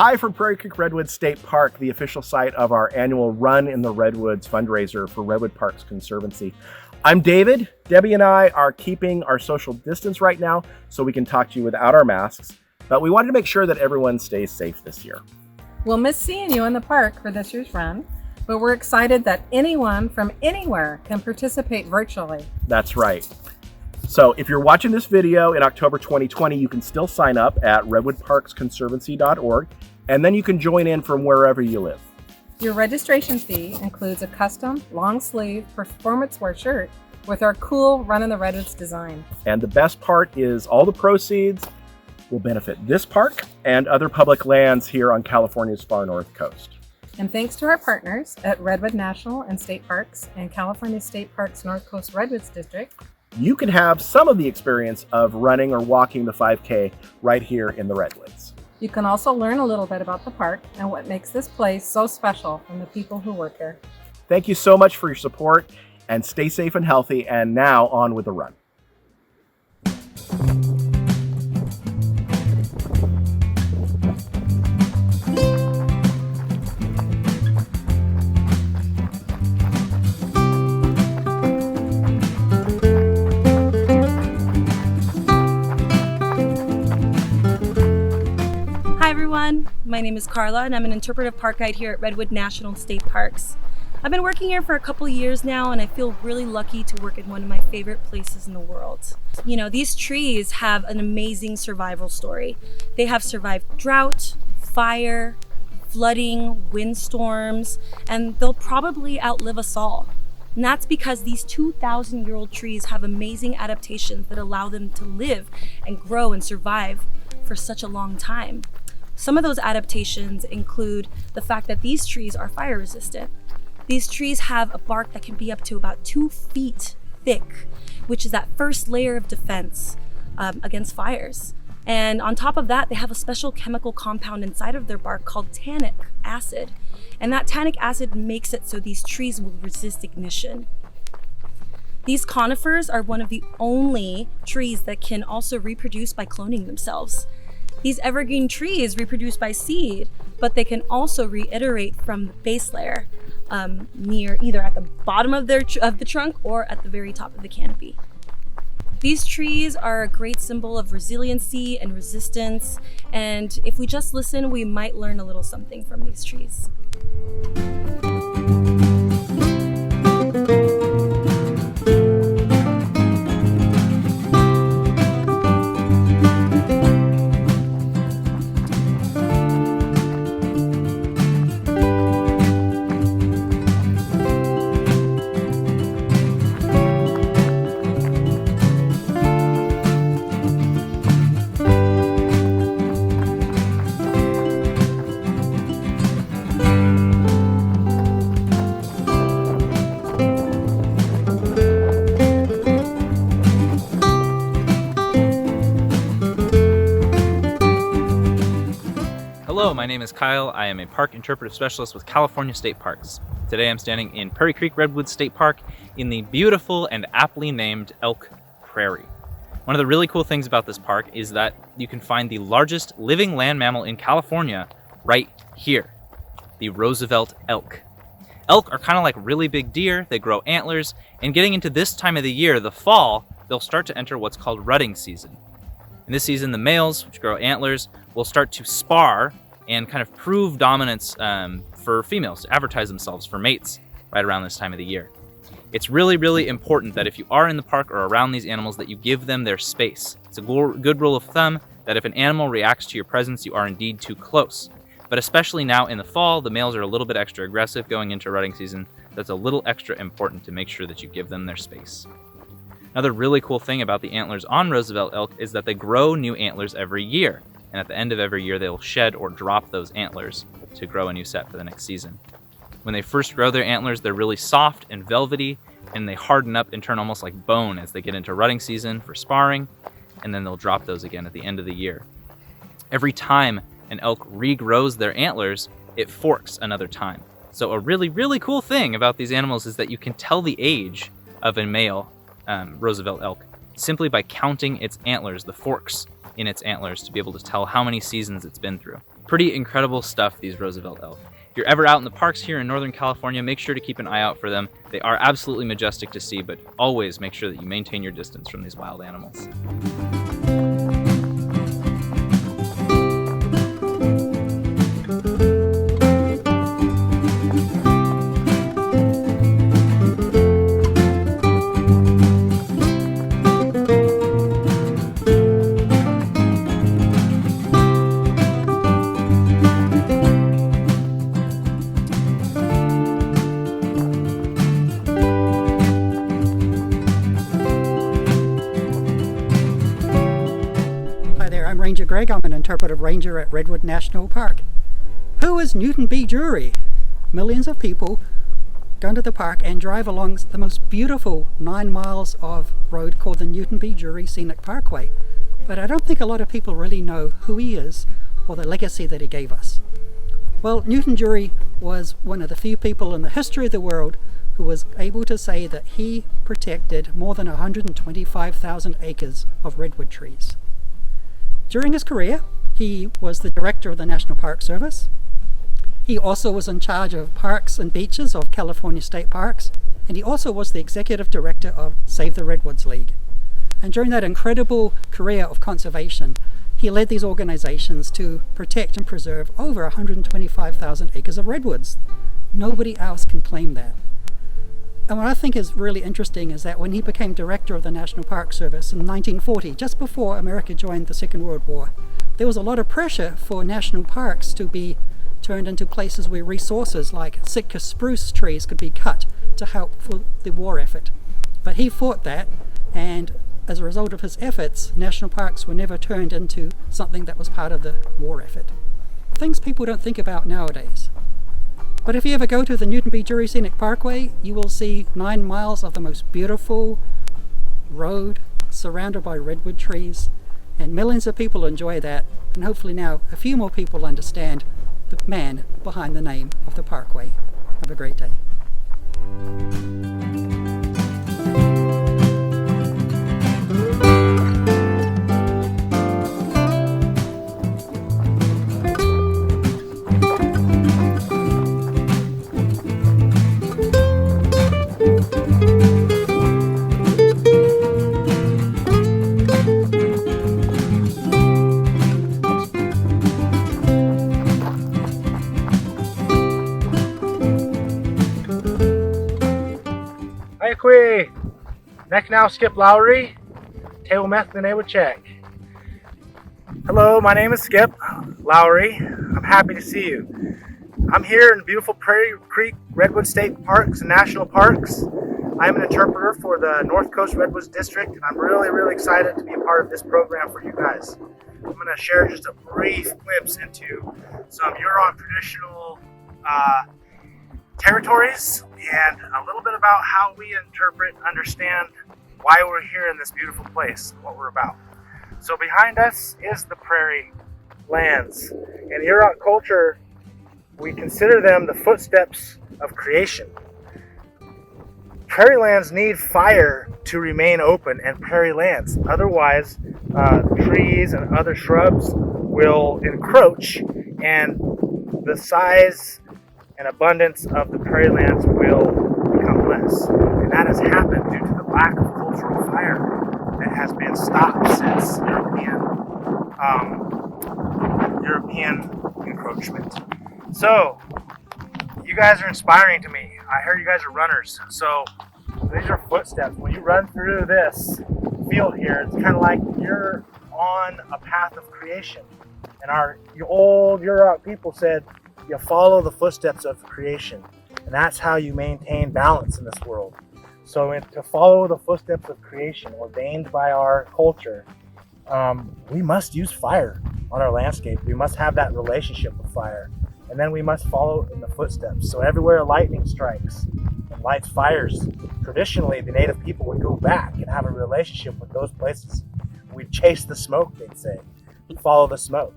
Hi from Prairie Creek Redwoods State Park, the official site of our annual Run in the Redwoods fundraiser for Redwood Parks Conservancy. I'm David. Debbie and I are keeping our social distance right now so we can talk to you without our masks, but we wanted to make sure that everyone stays safe this year. We'll miss seeing you in the park for this year's run, but we're excited that anyone from anywhere can participate virtually. That's right. So if you're watching this video in October 2020, you can still sign up at redwoodparksconservancy.org, and then you can join in from wherever you live. Your registration fee includes a custom long-sleeve performance wear shirt with our cool Run in the Redwoods design. And the best part is all the proceeds will benefit this park and other public lands here on California's far north coast. And thanks to our partners at Redwood National and State Parks and California State Parks North Coast Redwoods District, you can have some of the experience of running or walking the 5K right here in the Redwoods. You can also learn a little bit about the park and what makes this place so special from the people who work here. Thank you so much for your support, and stay safe and healthy. And now on with the run. Hi everyone, my name is Carla and I'm an interpretive park guide here at Redwood National State Parks. I've been working here for a couple years now and I feel really lucky to work in one of my favorite places in the world. You know, these trees have an amazing survival story. They have survived drought, fire, flooding, windstorms, and they'll probably outlive us all. And that's because these 2,000-year-old trees have amazing adaptations that allow them to live and grow and survive for such a long time. Some of those adaptations include the fact that these trees are fire resistant. These trees have a bark that can be up to about 2 feet thick, which is that first layer of defense against fires. And on top of that, they have a special chemical compound inside of their bark called tannic acid. And that tannic acid makes it so these trees will resist ignition. These conifers are one of the only trees that can also reproduce by cloning themselves. These evergreen trees reproduce by seed, but they can also reiterate from the base layer near either at the bottom of the trunk or at the very top of the canopy. These trees are a great symbol of resiliency and resistance, and if we just listen, we might learn a little something from these trees. Hello, my name is Kyle. I am a park interpretive specialist with California State Parks. Today I'm standing in Prairie Creek Redwoods State Park in the beautiful and aptly named Elk Prairie. One of the really cool things about this park is that you can find the largest living land mammal in California right here, the Roosevelt elk. Elk are kind of like really big deer. They grow antlers, and getting into this time of the year, the fall, they'll start to enter what's called rutting season. In this season, the males, which grow antlers, will start to spar and kind of prove dominance for females to advertise themselves for mates right around this time of the year. It's really, really important that if you are in the park or around these animals that you give them their space. It's a good rule of thumb that if an animal reacts to your presence, you are indeed too close. But especially now in the fall, the males are a little bit extra aggressive going into rutting season. That's a little extra important to make sure that you give them their space. Another really cool thing about the antlers on Roosevelt elk is that they grow new antlers every year. And at the end of every year, they'll shed or drop those antlers to grow a new set for the next season. When they first grow their antlers, they're really soft and velvety, and they harden up and turn almost like bone as they get into rutting season for sparring, and then they'll drop those again at the end of the year. Every time an elk regrows their antlers, it forks another time. So a really, really cool thing about these animals is that you can tell the age of a male Roosevelt elk simply by counting its antlers, the forks in its antlers to be able to tell how many seasons it's been through. Pretty incredible stuff, these Roosevelt elk. If you're ever out in the parks here in Northern California, make sure to keep an eye out for them. They are absolutely majestic to see, but always make sure that you maintain your distance from these wild animals. I'm Ranger Greg. I'm an interpretive ranger at Redwood National Park. Who is Newton B. Drury? Millions of people go to the park and drive along the most beautiful 9 miles of road called the Newton B. Drury Scenic Parkway. But I don't think a lot of people really know who he is or the legacy that he gave us. Well, Newton Drury was one of the few people in the history of the world who was able to say that he protected more than 125,000 acres of redwood trees. During his career, he was the director of the National Park Service. He also was in charge of parks and beaches of California State Parks, and he also was the executive director of Save the Redwoods League. And during that incredible career of conservation, he led these organizations to protect and preserve over 125,000 acres of redwoods. Nobody else can claim that. And what I think is really interesting is that when he became director of the National Park Service in 1940, just before America joined the Second World War, there was a lot of pressure for national parks to be turned into places where resources like Sitka spruce trees could be cut to help for the war effort. But he fought that, and as a result of his efforts, national parks were never turned into something that was part of the war effort. Things people don't think about nowadays. But if you ever go to the Newton B. Drury Scenic Parkway, you will see 9 miles of the most beautiful road surrounded by redwood trees, and millions of people enjoy that, and hopefully now a few more people understand the man behind the name of the parkway. Have a great day. Next now, Skip Lowry, table methane check. Hello, my name is Skip Lowry. I'm happy to see you. I'm here in beautiful Prairie Creek Redwood State Parks and National Parks. I'm an interpreter for the North Coast Redwoods District, and I'm really excited to be a part of this program for you guys. I'm going to share just a brief glimpse into some Yurok traditional territories and a little bit about how we understand why we're here in this beautiful place, what we're about. So behind us is the prairie lands. In Yurok culture, we consider them the footsteps of creation. Prairie lands need fire to remain open and prairie lands. Otherwise, trees and other shrubs will encroach, and the size and abundance of the prairie lands will become less. And that has happened due to the lack of cultural fire that has been stopped since European encroachment. So, you guys are inspiring to me. I heard you guys are runners. So, these are footsteps. When you run through this field here, it's kind of like you're on a path of creation. And our old Yurok people said, you follow the footsteps of creation, and that's how you maintain balance in this world. So to follow the footsteps of creation ordained by our culture, we must use fire on our landscape. We must have that relationship with fire, and then we must follow in the footsteps. So everywhere lightning strikes and lights fires, traditionally the native people would go back and have a relationship with those places. We'd chase the smoke, they'd say, follow the smoke.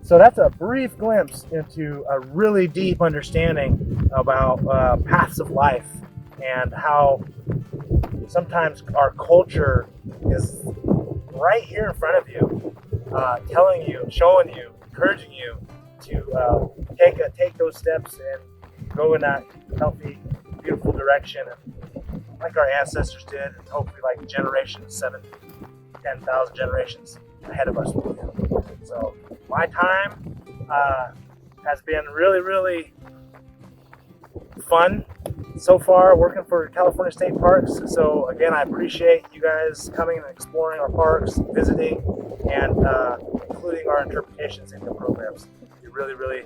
So that's a brief glimpse into a really deep understanding about paths of life and how sometimes our culture is right here in front of you, telling you, showing you, encouraging you to take those steps and go in that healthy, beautiful direction, like our ancestors did, and hopefully like generations, 10,000 generations ahead of us will do. So my time has been really, really fun so far working for California State Parks. So again, I appreciate you guys coming and exploring our parks, visiting, and including our interpretations in your programs. We really, really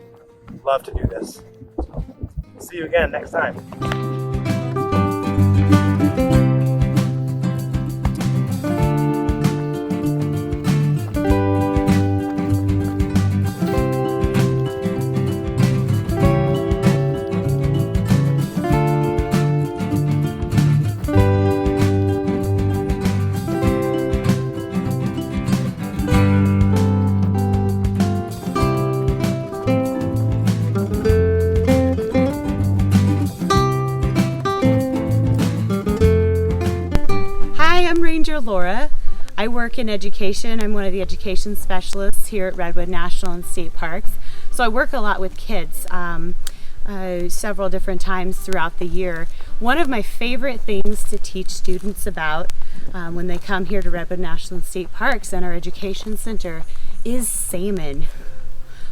love to do this. So, see you again next time. I'm Ranger Laura. I work in education. I'm one of the education specialists here at Redwood National and State Parks. So I work a lot with kids several different times throughout the year. One of my favorite things to teach students about when they come here to Redwood National and State Parks and our education center is salmon.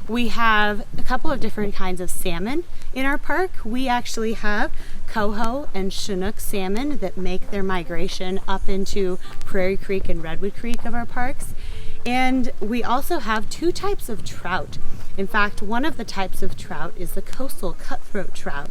We have a couple of different kinds of salmon in our park. We actually have coho and Chinook salmon that make their migration up into Prairie Creek and Redwood Creek of our parks. And we also have two types of trout. In fact, one of the types of trout is the coastal cutthroat trout.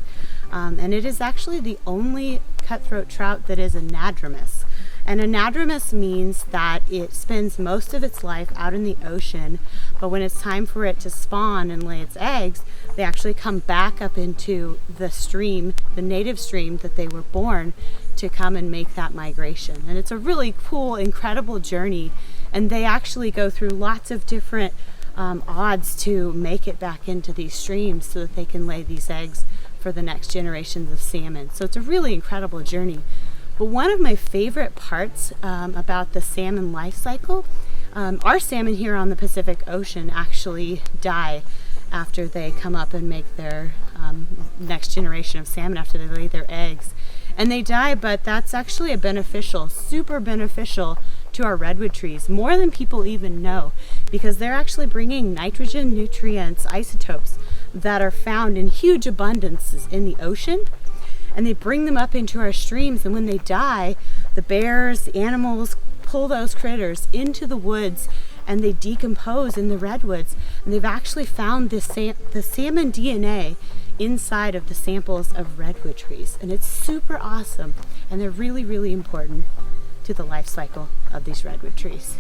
And it is actually the only cutthroat trout that is anadromous. And anadromous means that it spends most of its life out in the ocean, but when it's time for it to spawn and lay its eggs, they actually come back up into the stream, the native stream that they were born, to come and make that migration. And it's a really cool, incredible journey. And they actually go through lots of different odds to make it back into these streams so that they can lay these eggs for the next generations of salmon. So it's a really incredible journey. But one of my favorite parts about the salmon life cycle, our salmon here on the Pacific Ocean actually die after they come up and make their next generation of salmon, after they lay their eggs. And they die, but that's actually a beneficial, super beneficial to our redwood trees, more than people even know, because they're actually bringing nitrogen, nutrients, isotopes that are found in huge abundances in the ocean. And they bring them up into our streams, and when they die, the bears, the animals pull those critters into the woods and they decompose in the redwoods. And they've actually found the salmon DNA inside of the samples of redwood trees. And it's super awesome, and they're really, really important to the life cycle of these redwood trees.